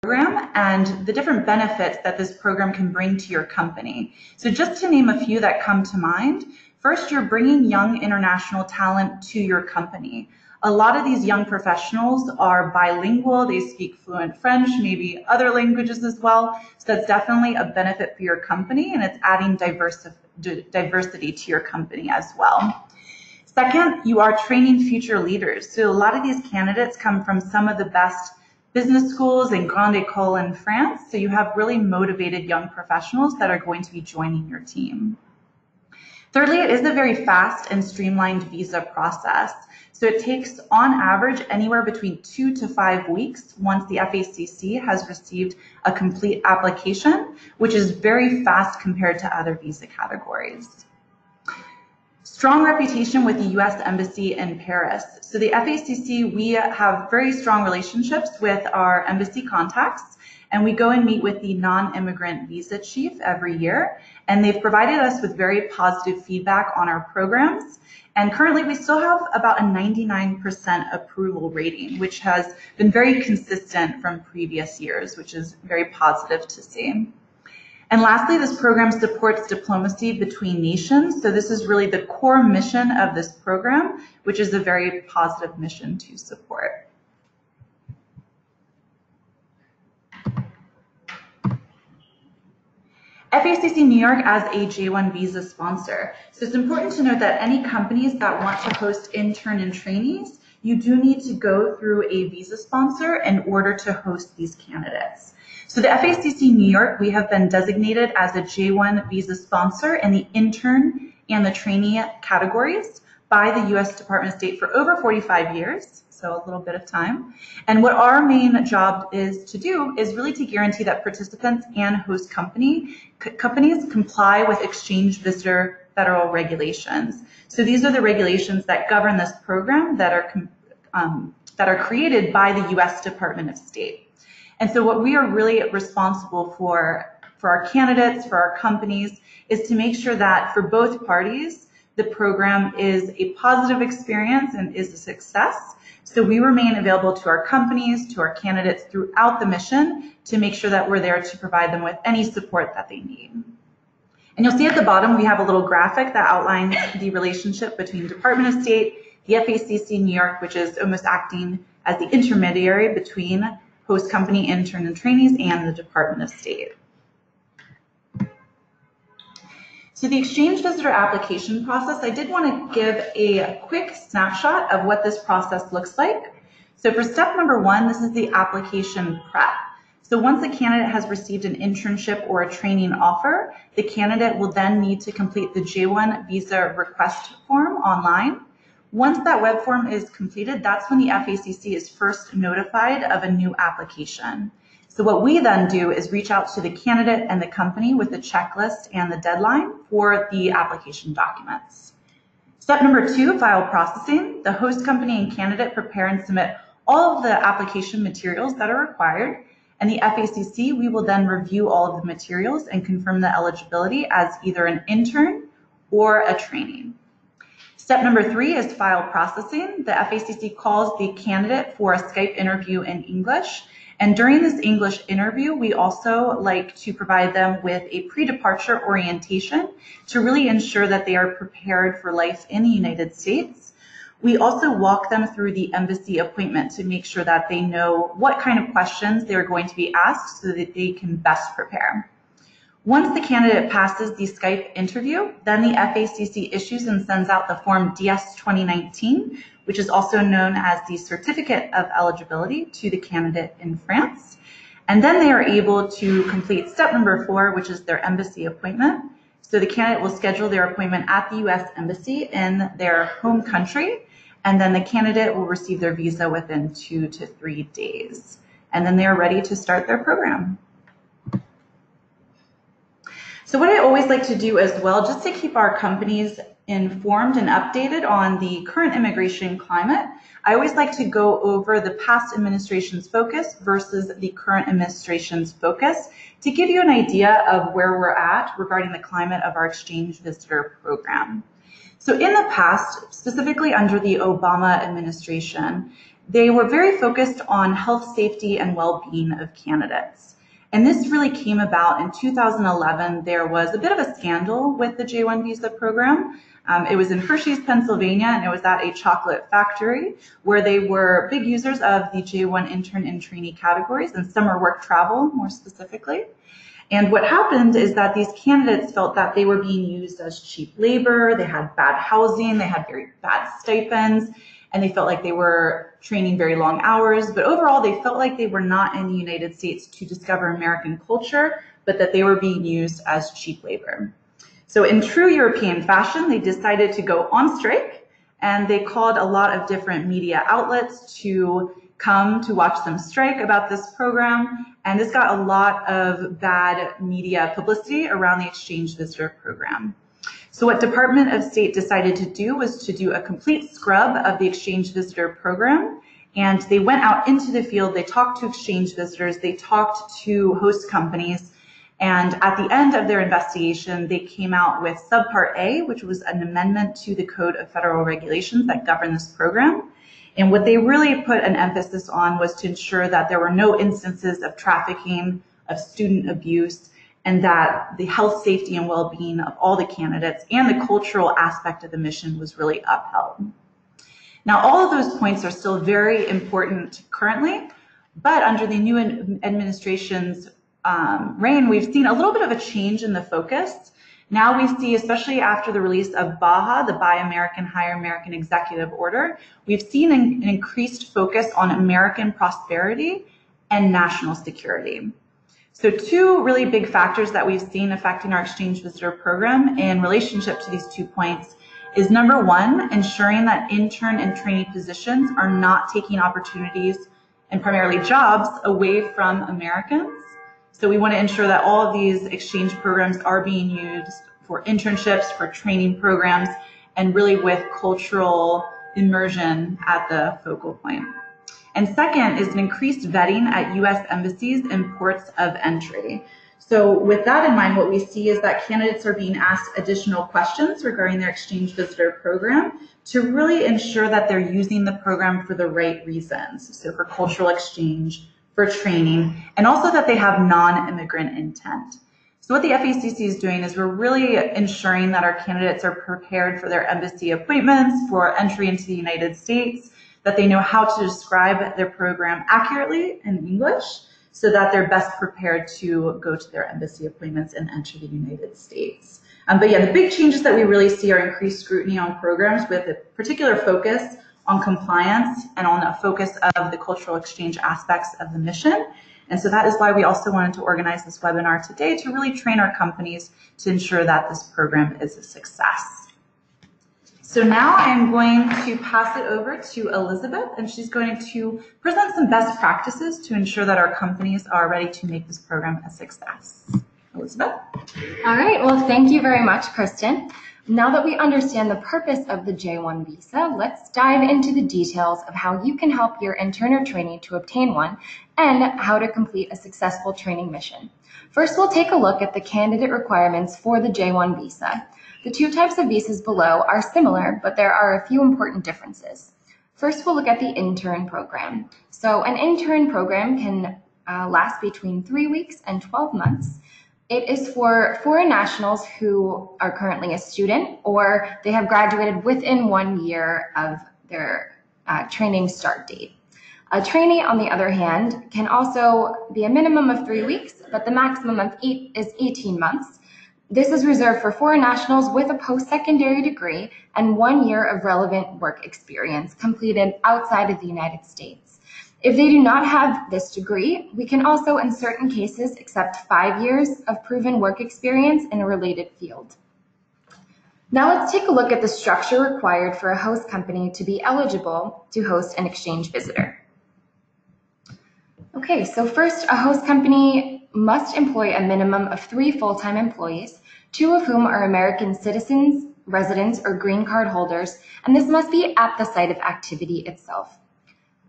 program and the different benefits that this program can bring to your company. So just to name a few that come to mind, first, you're bringing young international talent to your company. A lot of these young professionals are bilingual, they speak fluent French, maybe other languages as well. So that's definitely a benefit for your company, and it's adding diversity to your company as well. Second, you are training future leaders. So a lot of these candidates come from some of the best business schools and grande écoles in France. So you have really motivated young professionals that are going to be joining your team. Thirdly, it is a very fast and streamlined visa process. So it takes, on average, anywhere between 2 to 5 weeks once the FACC has received a complete application, which is very fast compared to other visa categories. Strong reputation with the U.S. Embassy in Paris. So the FACC, we have very strong relationships with our embassy contacts, and we go and meet with the non-immigrant visa chief every year, and they've provided us with very positive feedback on our programs. And currently we still have about a 99% approval rating, which has been very consistent from previous years, which is very positive to see. And lastly, this program supports diplomacy between nations. So this is really the core mission of this program, which is a very positive mission to support. FACC New York as a J1 visa sponsor. So it's important to note that any companies that want to host intern and trainees, you do need to go through a visa sponsor in order to host these candidates. So the FACC New York, we have been designated as a J1 visa sponsor in the intern and the trainee categories by the U.S. Department of State for over 45 years, so a little bit of time. And what our main job is to do is really to guarantee that participants and host companies comply with exchange visitor federal regulations. So these are the regulations that govern this program that are created by the U.S. Department of State. And so what we are really responsible for our candidates, for our companies, is to make sure that for both parties, the program is a positive experience and is a success. So we remain available to our companies, to our candidates throughout the mission to make sure that we're there to provide them with any support that they need. And you'll see at the bottom, we have a little graphic that outlines the relationship between Department of State, the FACC New York, which is almost acting as the intermediary between host company, intern, and trainees, and the Department of State. So the exchange visitor application process, I did want to give a quick snapshot of what this process looks like. So for step number 1, this is the application prep. So once a candidate has received an internship or a training offer, the candidate will then need to complete the J1 visa request form online. Once that web form is completed, that's when the FACC is first notified of a new application. So what we then do is reach out to the candidate and the company with the checklist and the deadline for the application documents. Step number 2, file processing. The host company and candidate prepare and submit all of the application materials that are required. And the FACC, we will then review all of the materials and confirm the eligibility as either an intern or a trainee. Step number 3 is file processing. The FACC calls the candidate for a Skype interview in English. And during this English interview, we also like to provide them with a pre-departure orientation to really ensure that they are prepared for life in the United States. We also walk them through the embassy appointment to make sure that they know what kind of questions they're going to be asked so that they can best prepare. Once the candidate passes the Skype interview, then the FACC issues and sends out the form DS 2019, which is also known as the Certificate of Eligibility to the candidate in France. And then they are able to complete step number 4, which is their embassy appointment. So the candidate will schedule their appointment at the U.S. Embassy in their home country, and then the candidate will receive their visa within 2 to 3 days. And then they are ready to start their program. So what I always like to do as well, just to keep our companies informed and updated on the current immigration climate, I always like to go over the past administration's focus versus the current administration's focus to give you an idea of where we're at regarding the climate of our exchange visitor program. So in the past, specifically under the Obama administration, they were very focused on health, safety, and well-being of candidates. And this really came about in 2011. There was a bit of a scandal with the J-1 visa program. It was in Hershey's, Pennsylvania, and it was at a chocolate factory where they were big users of the J-1 intern and trainee categories and summer work travel, more specifically. And what happened is that these candidates felt that they were being used as cheap labor, they had bad housing, they had very bad stipends, and they felt like they were training very long hours. But overall, they felt like they were not in the United States to discover American culture, but that they were being used as cheap labor. So in true European fashion, they decided to go on strike, and they called a lot of different media outlets to come to watch them strike about this program. And this got a lot of bad media publicity around the exchange visitor program. So what Department of State decided to do was to do a complete scrub of the exchange visitor program. And they went out into the field, they talked to exchange visitors, they talked to host companies. And at the end of their investigation, they came out with Subpart A, which was an amendment to the Code of Federal Regulations that govern this program. And what they really put an emphasis on was to ensure that there were no instances of trafficking, of student abuse, and that the health, safety, and well-being of all the candidates and the cultural aspect of the mission was really upheld. Now, all of those points are still very important currently, but under the new administration's reign, we've seen a little bit of a change in the focus. Now we see, especially after the release of BAHA, the Buy American, Hire American Executive Order, we've seen an increased focus on American prosperity and national security. So two really big factors that we've seen affecting our exchange visitor program in relationship to these 2 points is number one, ensuring that intern and trainee positions are not taking opportunities and primarily jobs away from Americans. So we want to ensure that all of these exchange programs are being used for internships, for training programs, and really with cultural immersion at the focal point. And second is an increased vetting at U.S. embassies and ports of entry. So with that in mind, what we see is that candidates are being asked additional questions regarding their exchange visitor program to really ensure that they're using the program for the right reasons. So for cultural exchange, for training, and also that they have non-immigrant intent. So what the FACC is doing is we're really ensuring that our candidates are prepared for their embassy appointments, for entry into the United States, that they know how to describe their program accurately in English so that they're best prepared to go to their embassy appointments and enter the United States. But yeah, the big changes that we really see are increased scrutiny on programs with a particular focus on compliance and on a focus of the cultural exchange aspects of the mission. And so that is why we also wanted to organize this webinar today to really train our companies to ensure that this program is a success. So now I'm going to pass it over to Elizabeth, and she's going to present some best practices to ensure that our companies are ready to make this program a success. Elizabeth? All right, well, thank you very much, Kristen. Now that we understand the purpose of the J-1 visa, let's dive into the details of how you can help your intern or trainee to obtain one and how to complete a successful training mission. First, we'll take a look at the candidate requirements for the J-1 visa. The two types of visas below are similar, but there are a few important differences. First, we'll look at the intern program. So an intern program can last between 3 weeks and 12 months. It is for foreign nationals who are currently a student or they have graduated within 1 year of their training start date. A trainee, on the other hand, can also be a minimum of 3 weeks, but the maximum of is 18 months. This is reserved for foreign nationals with a post-secondary degree and 1 year of relevant work experience completed outside of the United States. If they do not have this degree, we can also, in certain cases, accept 5 years of proven work experience in a related field. Now let's take a look at the structure required for a host company to be eligible to host an exchange visitor. Okay, so first, a host company must employ a minimum of 3 full-time employees, 2 of whom are American citizens, residents, or green card holders, and this must be at the site of activity itself.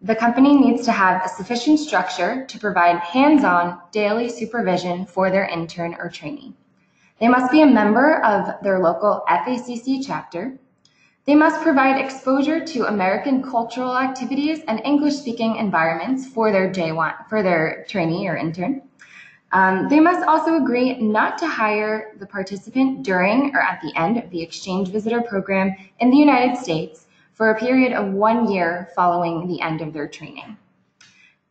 The company needs to have a sufficient structure to provide hands-on daily supervision for their intern or trainee. They must be a member of their local FACC chapter. They must provide exposure to American cultural activities and English-speaking environments for their trainee or intern. They must also agree not to hire the participant during or at the end of the exchange visitor program in the United States for a period of 1 year following the end of their training.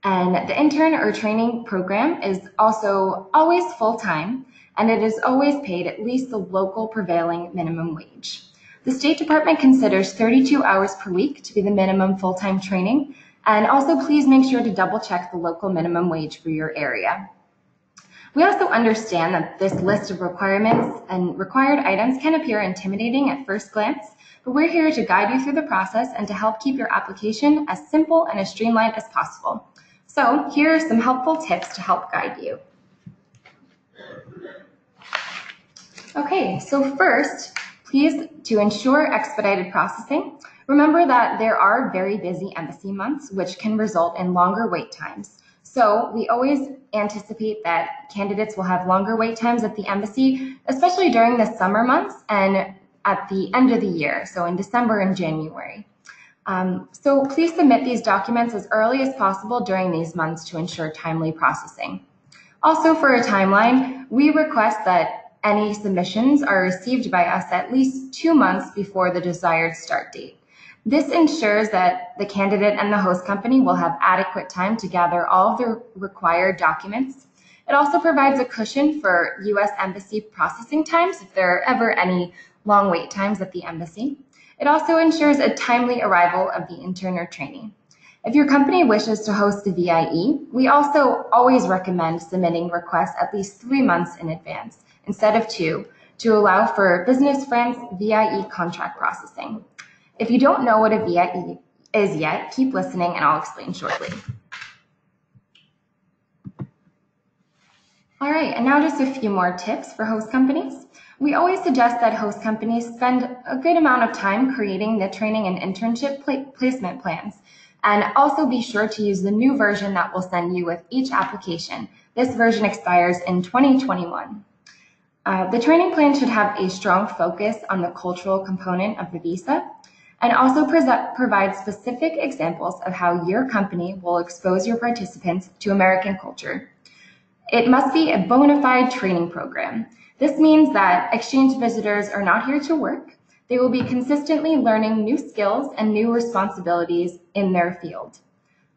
And the intern or training program is also always full-time, and it is always paid at least the local prevailing minimum wage. The State Department considers 32 hours per week to be the minimum full-time training, and also please make sure to double check the local minimum wage for your area. We also understand that this list of requirements and required items can appear intimidating at first glance, but we're here to guide you through the process and to help keep your application as simple and as streamlined as possible. So here are some helpful tips to help guide you. Okay, so first, please, to ensure expedited processing, remember that there are very busy embassy months, which can result in longer wait times. So we always anticipate that candidates will have longer wait times at the embassy, especially during the summer months and at the end of the year, so in December and January. So please submit these documents as early as possible during these months to ensure timely processing. Also, for a timeline, we request that any submissions are received by us at least 2 months before the desired start date. This ensures that the candidate and the host company will have adequate time to gather all of the required documents. It also provides a cushion for U.S. Embassy processing times if there are ever any long wait times at the embassy. It also ensures a timely arrival of the intern or trainee. If your company wishes to host a VIE, we also always recommend submitting requests at least 3 months in advance instead of 2 to allow for business friends VIE contract processing. If you don't know what a VIE is yet, keep listening and I'll explain shortly. All right, and now just a few more tips for host companies. We always suggest that host companies spend a good amount of time creating the training and internship placement plans, and also be sure to use the new version that we'll send you with each application. This version expires in 2021. The training plan should have a strong focus on the cultural component of the visa, and also provide specific examples of how your company will expose your participants to American culture. It must be a bona fide training program. This means that exchange visitors are not here to work. They will be consistently learning new skills and new responsibilities in their field.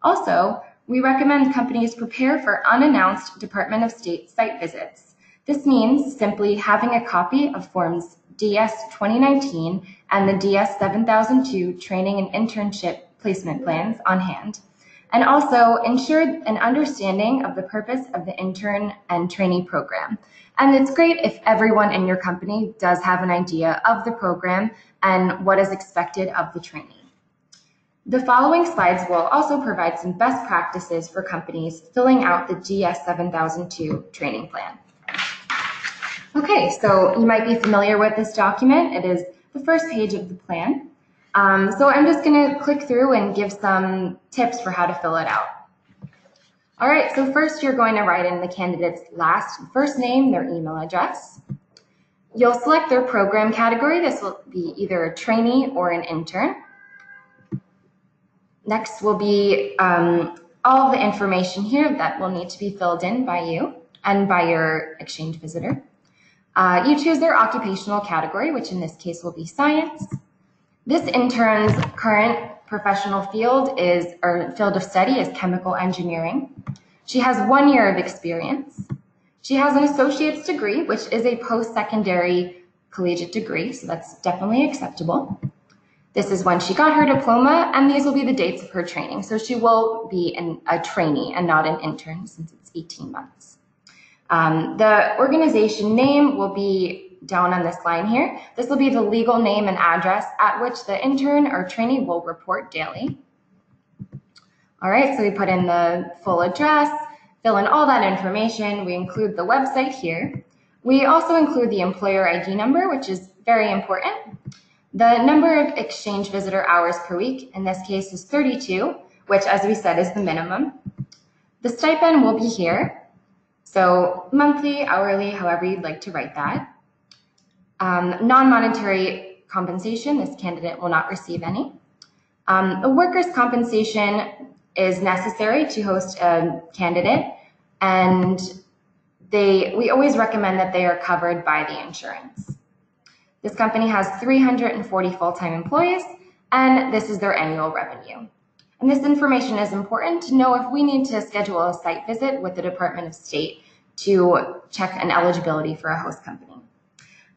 Also, we recommend companies prepare for unannounced Department of State site visits. This means simply having a copy of Forms DS 2019 and the DS 7002 Training and Internship Placement Plans on hand, and also ensure an understanding of the purpose of the intern and trainee program. And it's great if everyone in your company does have an idea of the program and what is expected of the trainee. The following slides will also provide some best practices for companies filling out the DS 7002 training plan. Okay, so you might be familiar with this document. It is the first page of the plan. So I'm just going to click through and give some tips for how to fill it out. All right, so first you're going to write in the candidate's last and first name, their email address. You'll select their program category. This will be either a trainee or an intern. Next will be all of the information here that will need to be filled in by you and by your exchange visitor. You choose their occupational category, which in this case will be science. This intern's current professional field of study is chemical engineering. She has 1 year of experience. She has an associate's degree, which is a post-secondary collegiate degree, so that's definitely acceptable. This is when she got her diploma, and these will be the dates of her training. So she will be a trainee and not an intern since it's 18 months. The organization name will be down on this line here. This will be the legal name and address at which the intern or trainee will report daily. All right, so we put in the full address, fill in all that information. We include the website here. We also include the employer ID number, which is very important. The number of exchange visitor hours per week, in this case, is 32, which, as we said, is the minimum. The stipend will be here. So monthly, hourly, however you'd like to write that. Non-monetary compensation, this candidate will not receive any. A workers' compensation is necessary to host a candidate, and we always recommend that they are covered by the insurance. This company has 340 full-time employees, and this is their annual revenue. And this information is important to know if we need to schedule a site visit with the Department of State to check an eligibility for a host company.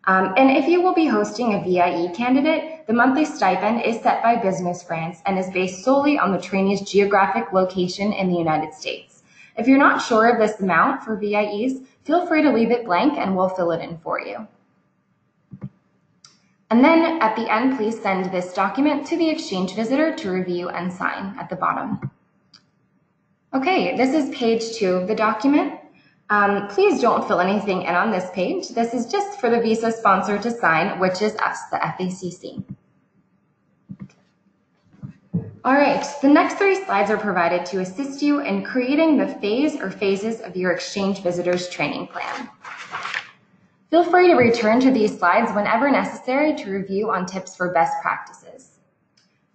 And if you will be hosting a VIE candidate, the monthly stipend is set by Business France and is based solely on the trainee's geographic location in the United States. If you're not sure of this amount for VIEs, feel free to leave it blank and we'll fill it in for you. And then at the end, please send this document to the exchange visitor to review and sign at the bottom. Okay, this is page 2 of the document. Please don't fill anything in on this page. This is just for the visa sponsor to sign, which is us, the FACC. All right, the next 3 slides are provided to assist you in creating the phase or phases of your exchange visitor's training plan. Feel free to return to these slides whenever necessary to review on tips for best practices.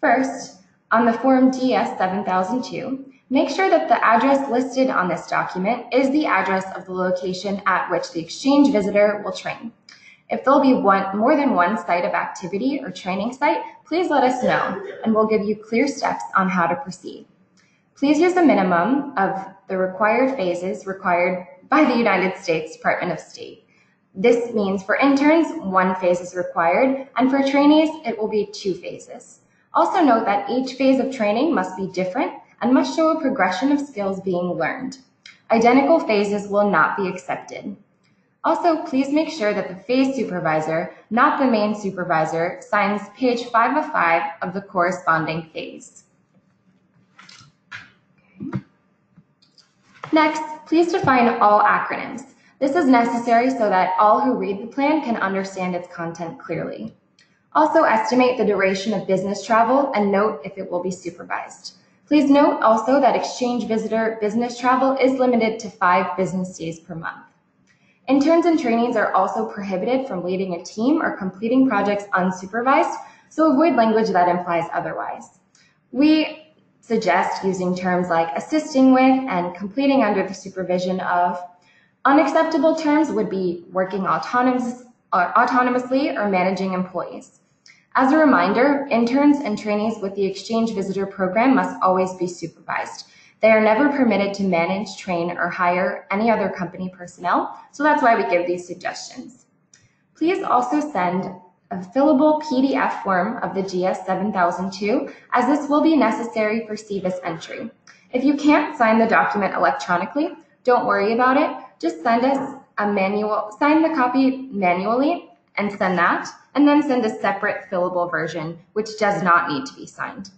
First, on the Form DS-7002, make sure that the address listed on this document is the address of the location at which the exchange visitor will train. If there'll be more than one site of activity or training site, please let us know, and we'll give you clear steps on how to proceed. Please use a minimum of the required phases required by the United States Department of State. This means for interns, 1 phase is required, and for trainees, it will be 2 phases. Also note that each phase of training must be different and must show a progression of skills being learned. Identical phases will not be accepted. Also, please make sure that the phase supervisor, not the main supervisor, signs page 5 of 5 of the corresponding phase. Okay. Next, please define all acronyms. This is necessary so that all who read the plan can understand its content clearly. Also, estimate the duration of business travel and note if it will be supervised. Please note also that exchange visitor business travel is limited to 5 business days per month. Interns and trainees are also prohibited from leading a team or completing projects unsupervised, so avoid language that implies otherwise. We suggest using terms like assisting with and completing under the supervision of. Unacceptable terms would be working autonomously or managing employees. As a reminder, interns and trainees with the exchange visitor program must always be supervised. They are never permitted to manage, train, or hire any other company personnel, so that's why we give these suggestions. Please also send a fillable PDF form of the GS-7002, as this will be necessary for CVIS entry. If you can't sign the document electronically, don't worry about it. Just send us sign the copy manually and send that, and then send a separate fillable version, which does not need to be signed.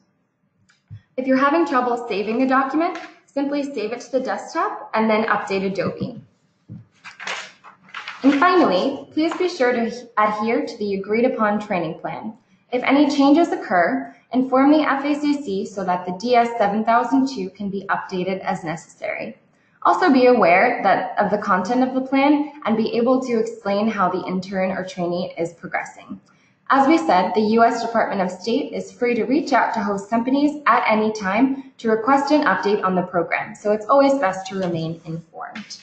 If you're having trouble saving the document, simply save it to the desktop and then update Adobe. And finally, please be sure to adhere to the agreed upon training plan. If any changes occur, inform the FACC so that the DS-7002 can be updated as necessary. Also be aware of the content of the plan and be able to explain how the intern or trainee is progressing. As we said, the U.S. Department of State is free to reach out to host companies at any time to request an update on the program, so it's always best to remain informed.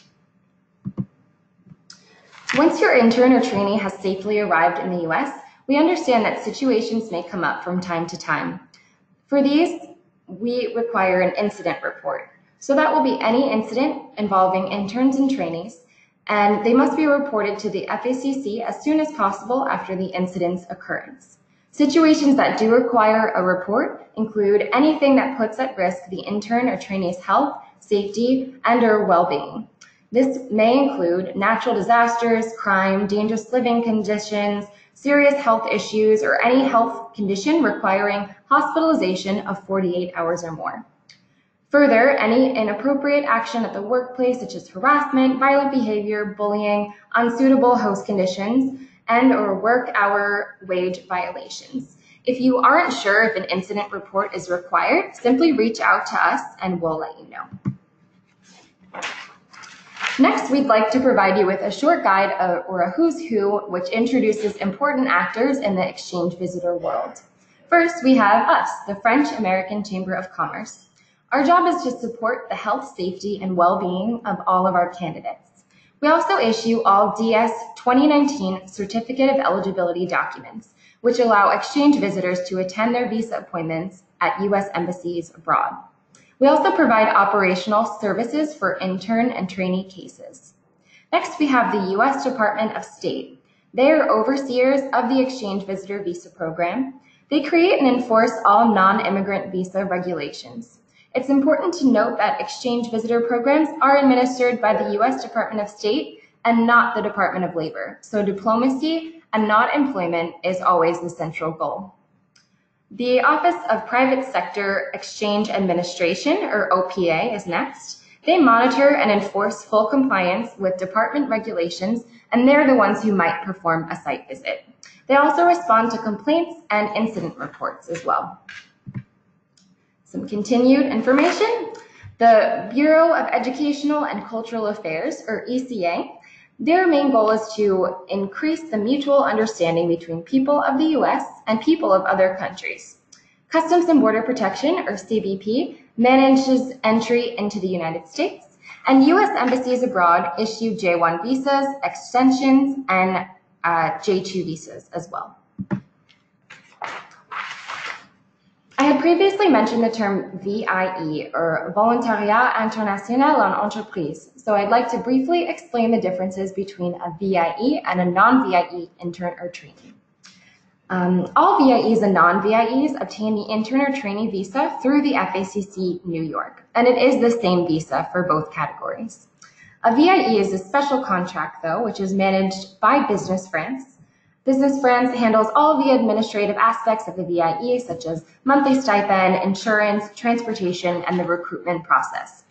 Once your intern or trainee has safely arrived in the U.S., we understand that situations may come up from time to time. For these, we require an incident report. So that will be any incident involving interns and trainees, and they must be reported to the FACC as soon as possible after the incident's occurrence. Situations that do require a report include anything that puts at risk the intern or trainee's health, safety, and/or well-being. This may include natural disasters, crime, dangerous living conditions, serious health issues, or any health condition requiring hospitalization of 48 hours or more. Further, any inappropriate action at the workplace, such as harassment, violent behavior, bullying, unsuitable host conditions, and/or work hour wage violations. If you aren't sure if an incident report is required, simply reach out to us and we'll let you know. Next, we'd like to provide you with a short guide or a who's who, which introduces important actors in the exchange visitor world. First, we have us, the French-American Chamber of Commerce. Our job is to support the health, safety, and well-being of all of our candidates. We also issue all DS 2019 Certificate of Eligibility documents, which allow exchange visitors to attend their visa appointments at U.S. embassies abroad. We also provide operational services for intern and trainee cases. Next, we have the U.S. Department of State. They are overseers of the exchange visitor visa program. They create and enforce all non-immigrant visa regulations. It's important to note that exchange visitor programs are administered by the U.S. Department of State and not the Department of Labor. So diplomacy and not employment is always the central goal. The Office of Private Sector Exchange Administration, or OPA, is next. They monitor and enforce full compliance with department regulations, and they're the ones who might perform a site visit. They also respond to complaints and incident reports as well. Some continued information. The Bureau of Educational and Cultural Affairs, or ECA, their main goal is to increase the mutual understanding between people of the U.S. and people of other countries. Customs and Border Protection, or CBP, manages entry into the United States, and U.S. embassies abroad issue J1 visas, extensions, and J2 visas as well. I had previously mentioned the term VIE, or Volontariat International en Entreprise, so I'd like to briefly explain the differences between a VIE and a non-VIE intern or trainee. All VIEs and non-VIEs obtain the intern or trainee visa through the FACC New York, and it is the same visa for both categories. A VIE is a special contract, though, which is managed by Business France. Business France handles all the administrative aspects of the VIE, such as monthly stipend, insurance, transportation, and the recruitment process.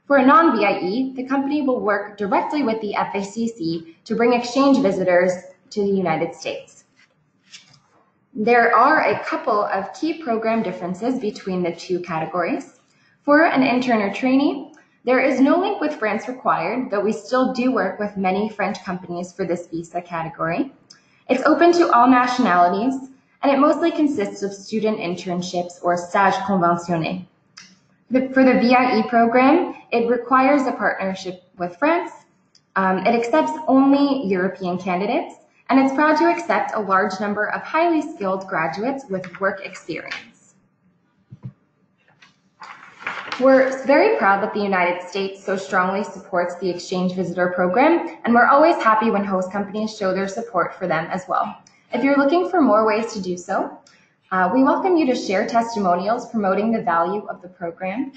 For a non-VIE, the company will work directly with the FACC to bring exchange visitors to the United States. There are a couple of key program differences between the two categories. For an intern or trainee, there is no link with France required, though we still do work with many French companies for this visa category. It's open to all nationalities, and it mostly consists of student internships or stage conventionné. For the VIE program, it requires a partnership with France. It accepts only European candidates, and it's proud to accept a large number of highly skilled graduates with work experience. We're very proud that the United States so strongly supports the exchange visitor program, and we're always happy when host companies show their support for them as well. If you're looking for more ways to do so, we welcome you to share testimonials promoting the value of the program.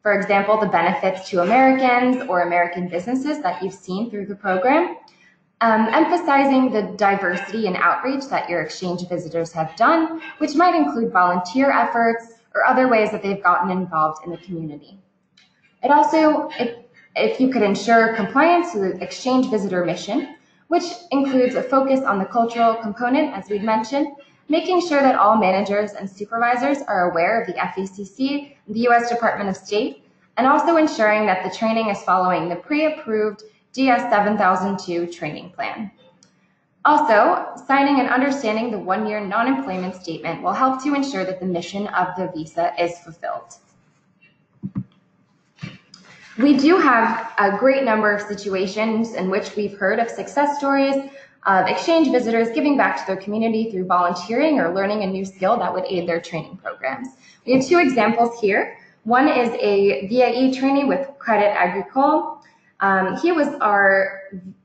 For example, the benefits to Americans or American businesses that you've seen through the program, emphasizing the diversity and outreach that your exchange visitors have done, which might include volunteer efforts or other ways that they've gotten involved in the community. It also, if you could ensure compliance to the exchange visitor mission, which includes a focus on the cultural component, as we've mentioned, making sure that all managers and supervisors are aware of the FACC, the U.S. Department of State, and also ensuring that the training is following the pre-approved DS 7002 training plan. Also, signing and understanding the one-year non-employment statement will help to ensure that the mission of the visa is fulfilled. We do have a great number of situations in which we've heard of success stories of exchange visitors giving back to their community through volunteering or learning a new skill that would aid their training programs. We have two examples here. One is a VIE trainee with Credit Agricole. He was our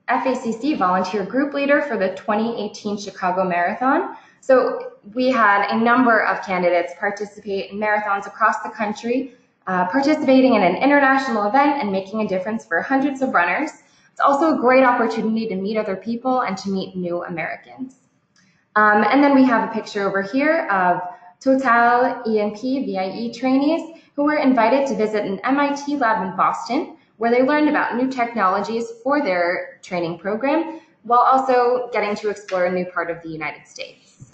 FACC volunteer group leader for the 2018 Chicago Marathon. So we had a number of candidates participate in marathons across the country, participating in an international event and making a difference for hundreds of runners. It's also a great opportunity to meet other people and to meet new Americans. And then we have a picture over here of Total E&P VIE trainees who were invited to visit an MIT lab in Boston, where they learned about new technologies for their training program, while also getting to explore a new part of the United States.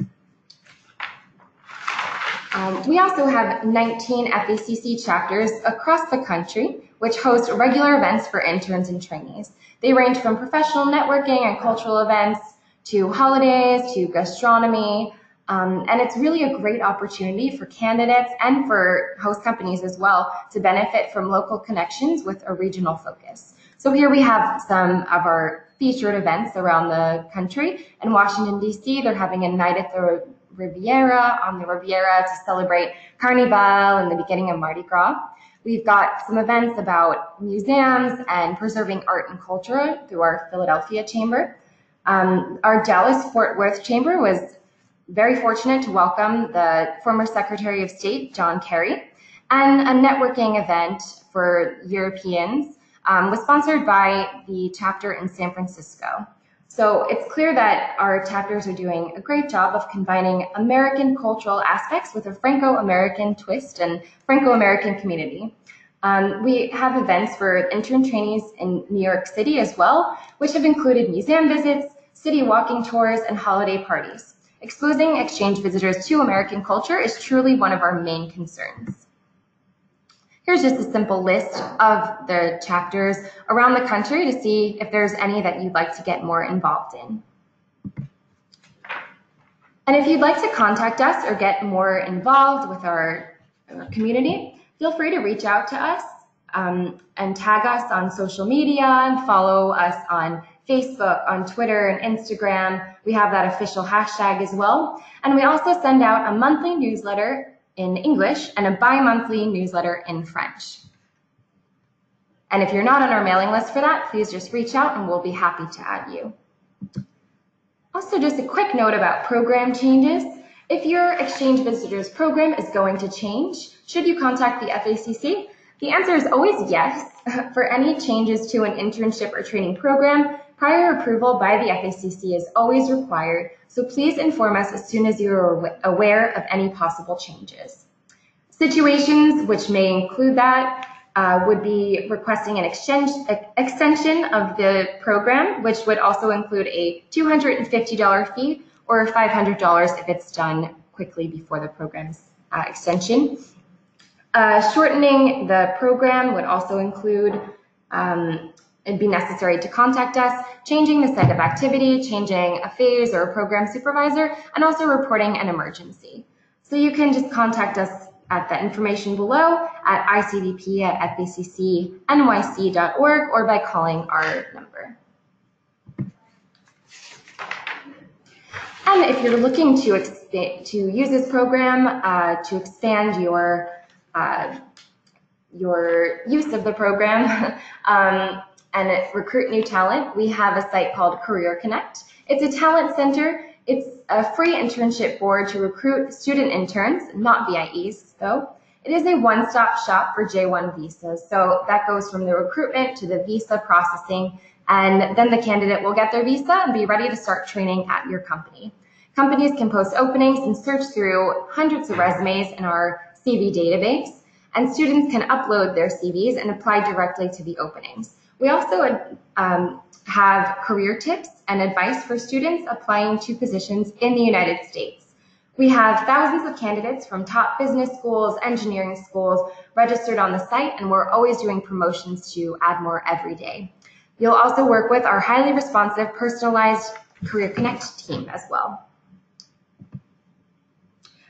We also have 19 FACC chapters across the country, which host regular events for interns and trainees. They range from professional networking and cultural events to holidays to gastronomy, and it's really a great opportunity for candidates and for host companies as well to benefit from local connections with a regional focus. So here we have some of our featured events around the country. In Washington, D.C., they're having a night at the Riviera, on the Riviera, to celebrate Carnival and the beginning of Mardi Gras. We've got some events about museums and preserving art and culture through our Philadelphia Chamber. Our Dallas-Fort Worth Chamber was very fortunate to welcome the former Secretary of State, John Kerry, and a networking event for Europeans was sponsored by the chapter in San Francisco. So it's clear that our chapters are doing a great job of combining American cultural aspects with a Franco-American twist and Franco-American community. We have events for intern trainees in New York City as well, which have included museum visits, city walking tours, and holiday parties. Exposing exchange visitors to American culture is truly one of our main concerns. Here's just a simple list of the chapters around the country to see if there's any that you'd like to get more involved in. And if you'd like to contact us or get more involved with our community, feel free to reach out to us and tag us on social media and follow us on Facebook, on Twitter and Instagram. We have that official hashtag as well. And we also send out a monthly newsletter in English and a bi-monthly newsletter in French. And if you're not on our mailing list for that, please just reach out and we'll be happy to add you. Also, just a quick note about program changes. If your exchange visitors program is going to change, should you contact the FACC? The answer is always yes. For any changes to an internship or training program, prior approval by the FACC is always required, so please inform us as soon as you are aware of any possible changes. Situations which may include that would be requesting an extension of the program, which would also include a $250 fee or $500 if it's done quickly before the program's extension. Shortening the program would also include it'd be necessary to contact us, changing the site of activity, changing a phase or a program supervisor, and also reporting an emergency. So you can just contact us at the information below at icdp@facc-nyc.org or by calling our number. And if you're looking to use this program to expand your use of the program and recruit new talent, we have a site called Career Connect. It's a talent center. It's a free internship board to recruit student interns, not VIEs though. It is a one-stop shop for J1 visas. So that goes from the recruitment to the visa processing, and then the candidate will get their visa and be ready to start training at your company. Companies can post openings and search through hundreds of resumes in our CV database, and students can upload their CVs and apply directly to the openings. We also have career tips and advice for students applying to positions in the United States. We have thousands of candidates from top business schools, engineering schools registered on the site, and we're always doing promotions to add more every day. You'll also work with our highly responsive, personalized Career Connect team as well.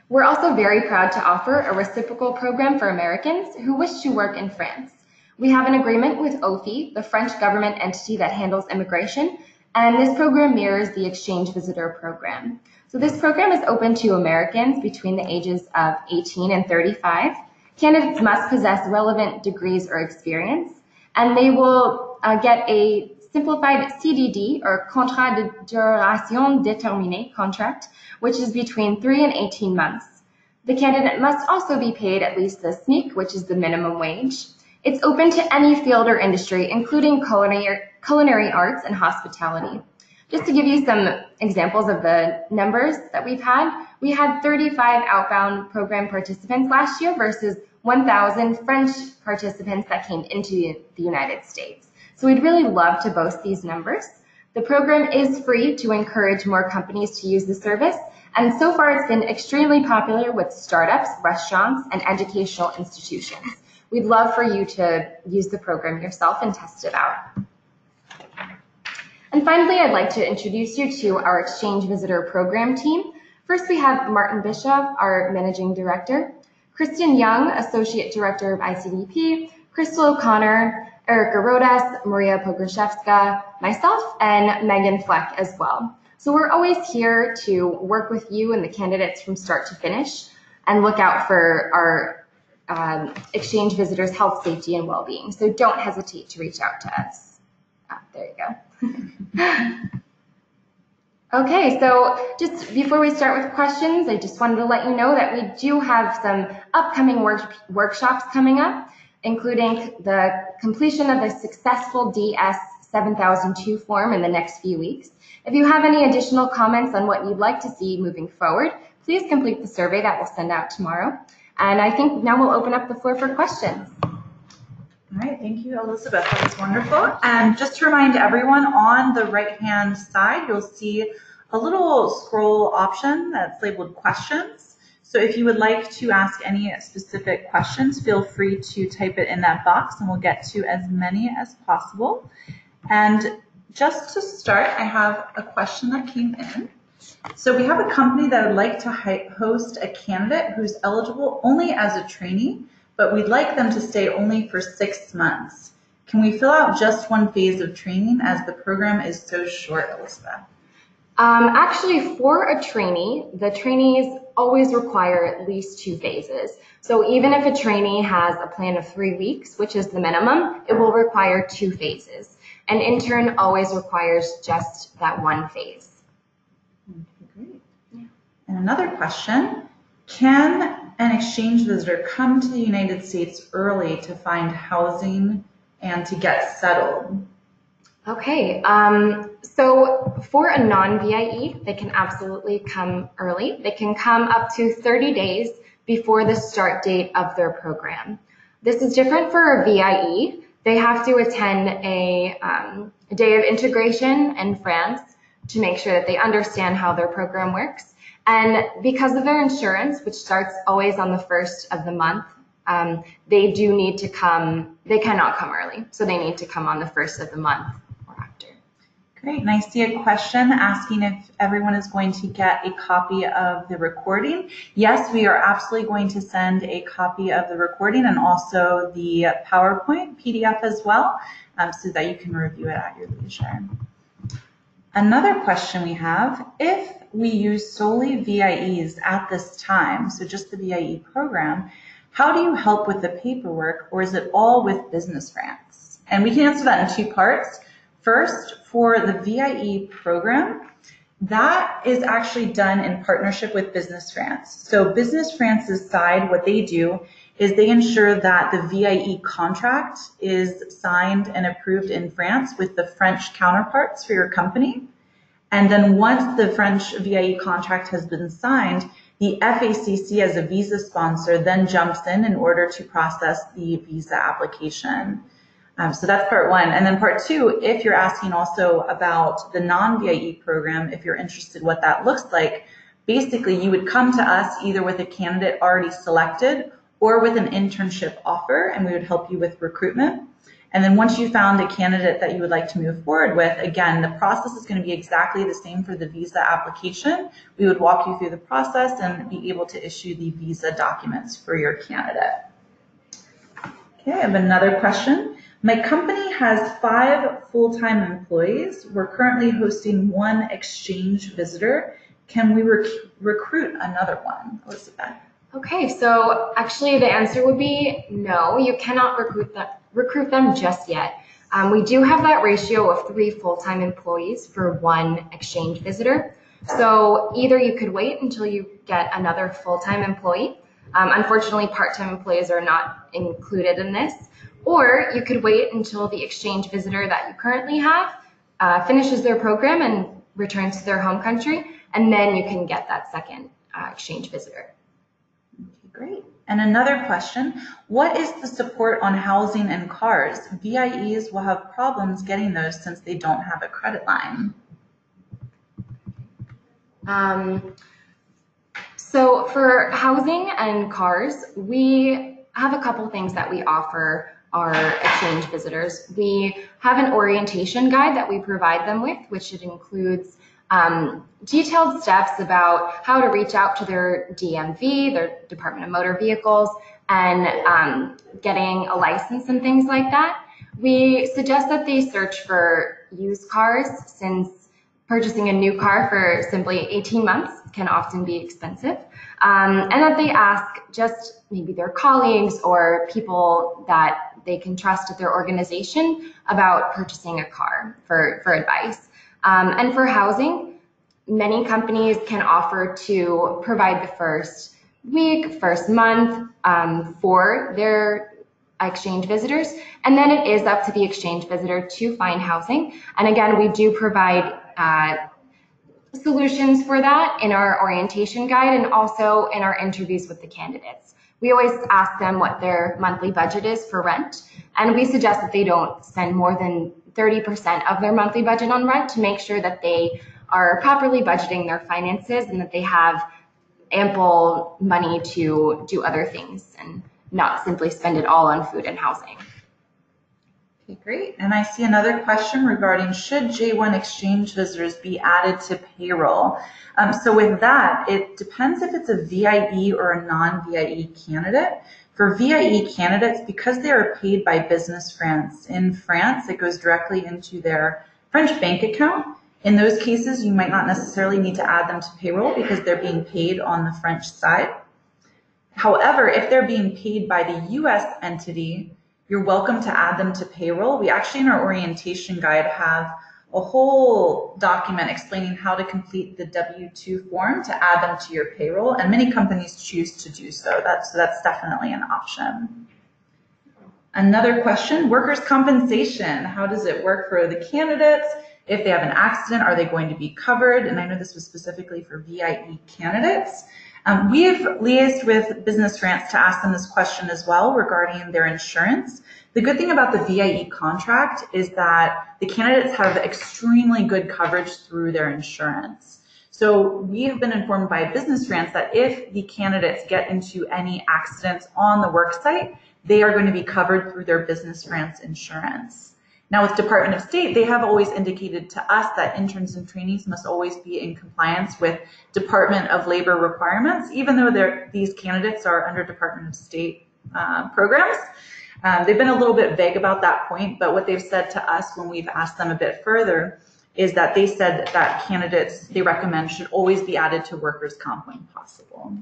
We're also very proud to offer a reciprocal program for Americans who wish to work in France. We have an agreement with OFI, the French government entity that handles immigration, and this program mirrors the exchange visitor program. So this program is open to Americans between the ages of 18 and 35. Candidates must possess relevant degrees or experience, and they will get a simplified CDD, or Contrat de Duration Déterminée contract, which is between 3 and 18 months. The candidate must also be paid at least the SMIC, which is the minimum wage. It's open to any field or industry, including culinary arts and hospitality. Just to give you some examples of the numbers that we had 35 outbound program participants last year versus 1,000 French participants that came into the United States. So we'd really love to boast these numbers. The program is free to encourage more companies to use the service, and so far it's been extremely popular with startups, restaurants, and educational institutions. We'd love for you to use the program yourself and test it out. And finally, I'd like to introduce you to our Exchange Visitor Program team. First, we have Martin Bishop, our Managing Director, Kristen Young, Associate Director of ICDP, Crystal O'Connor, Erica Rodas, Maria Pograszewska, myself, and Megan Fleck as well. So we're always here to work with you and the candidates from start to finish and look out for our exchange visitors' health, safety, and well-being. So don't hesitate to reach out to us. There you go. Okay, so just before we start with questions, I just wanted to let you know that we do have some upcoming workshops coming up, including the completion of a successful DS 7002 form in the next few weeks. If you have any additional comments on what you'd like to see moving forward, please complete the survey that we'll send out tomorrow. And I think now we'll open up the floor for questions. All right, thank you, Elizabeth. That was wonderful. And just to remind everyone, on the right-hand side, you'll see a little scroll option that's labeled questions. So if you would like to ask any specific questions, feel free to type it in that box and we'll get to as many as possible. And just to start, I have a question that came in. So we have a company that would like to host a candidate who's eligible only as a trainee, but we'd like them to stay only for 6 months. Can we fill out just one phase of training as the program is so short, Elizabeth? Actually, for a trainee, the trainees always require at least 2 phases. So even if a trainee has a plan of 3 weeks, which is the minimum, it will require 2 phases. An intern always requires just that 1 phase. Okay, great. Yeah. And another question, can an exchange visitor come to the United States early to find housing and to get settled? Okay, so for a non-VIE, they can absolutely come early. They can come up to 30 days before the start date of their program. This is different for a VIE. They have to attend a day of integration in France to make sure that they understand how their program works. And because of their insurance, which starts always on the 1st of the month, they do need to come, they cannot come early. So they need to come on the 1st of the month or after. Great, and I see a question asking if everyone is going to get a copy of the recording. Yes, we are absolutely going to send a copy of the recording and also the PowerPoint PDF as well, so that you can review it at your leisure. Another question we have, if we use solely VIEs at this time, so just the VIE program, how do you help with the paperwork, or is it all with Business France? And we can answer that in 2 parts. First, for the VIE program, that is actually done in partnership with Business France. So Business France's side, what they do is they ensure that the VIE contract is signed and approved in France with the French counterparts for your company. And then once the French VIE contract has been signed, the FACC as a visa sponsor then jumps in order to process the visa application. So that's part 1. And then part 2, if you're asking also about the non-VIE program, if you're interested what that looks like, basically you would come to us either with a candidate already selected or with an internship offer, and we would help you with recruitment. And then once you found a candidate that you would like to move forward with, again, the process is going to be exactly the same for the visa application. We would walk you through the process and be able to issue the visa documents for your candidate. Okay, I have another question. My company has 5 full-time employees. We're currently hosting 1 exchange visitor. Can we recruit another one, Elizabeth? Okay, so actually the answer would be no, you cannot recruit them just yet. We do have that ratio of 3 full-time employees for 1 exchange visitor. So either you could wait until you get another full-time employee. Unfortunately, part-time employees are not included in this. Or you could wait until the exchange visitor that you currently have finishes their program and returns to their home country, and then you can get that second exchange visitor. Okay, great. And another question, what is the support on housing and cars? VIEs will have problems getting those since they don't have a credit line. So for housing and cars, we have a couple things that we offer our exchange visitors. We have an orientation guide that we provide them with, which it includes detailed steps about how to reach out to their DMV, their Department of Motor Vehicles, and getting a license and things like that. We suggest that they search for used cars, since purchasing a new car for simply 18 months can often be expensive, and that they ask just maybe their colleagues or people that they can trust at their organization about purchasing a car for advice. And for housing, many companies can offer to provide the first week, first month for their exchange visitors, and then it is up to the exchange visitor to find housing. And again, we do provide solutions for that in our orientation guide and also in our interviews with the candidates. We always ask them what their monthly budget is for rent, and we suggest that they don't spend more than 30% of their monthly budget on rent to make sure that they are properly budgeting their finances and that they have ample money to do other things and not simply spend it all on food and housing. Okay, great. And I see another question regarding, should J1 exchange visitors be added to payroll? So with that, it depends if it's a VIE or a non-VIE candidate. For VIE candidates, because they are paid by Business France in France, it goes directly into their French bank account. In those cases, you might not necessarily need to add them to payroll because they're being paid on the French side. However, if they're being paid by the US entity, you're welcome to add them to payroll. We actually, in our orientation guide, have a whole document explaining how to complete the W-2 form to add them to your payroll, and many companies choose to do so. That's definitely an option. Another question, workers' compensation. How does it work for the candidates? If they have an accident, are they going to be covered? And I know this was specifically for VIE candidates. We have liaised with Business France to ask them this question as well regarding their insurance. The good thing about the VIE contract is that the candidates have extremely good coverage through their insurance. So we have been informed by Business France that if the candidates get into any accidents on the work site, they are going to be covered through their Business France insurance. Now with Department of State, they have always indicated to us that interns and trainees must always be in compliance with Department of Labor requirements, even though these candidates are under Department of State programs. They've been a little bit vague about that point, but what they've said to us when we've asked them a bit further is that they said that candidates they recommend should always be added to workers' comp when possible.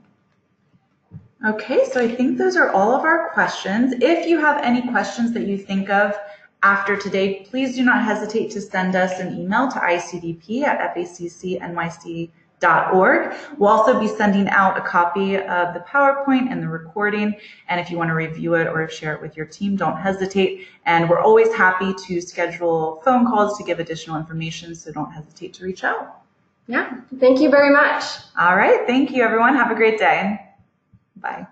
Okay, so I think those are all of our questions. If you have any questions that you think of after today, please do not hesitate to send us an email to icdp@facc-NYC.org. We'll also be sending out a copy of the PowerPoint and the recording, and if you want to review it or share it with your team, don't hesitate. And we're always happy to schedule phone calls to give additional information, so don't hesitate to reach out. Yeah, thank you very much. All right, thank you everyone. Have a great day. Bye.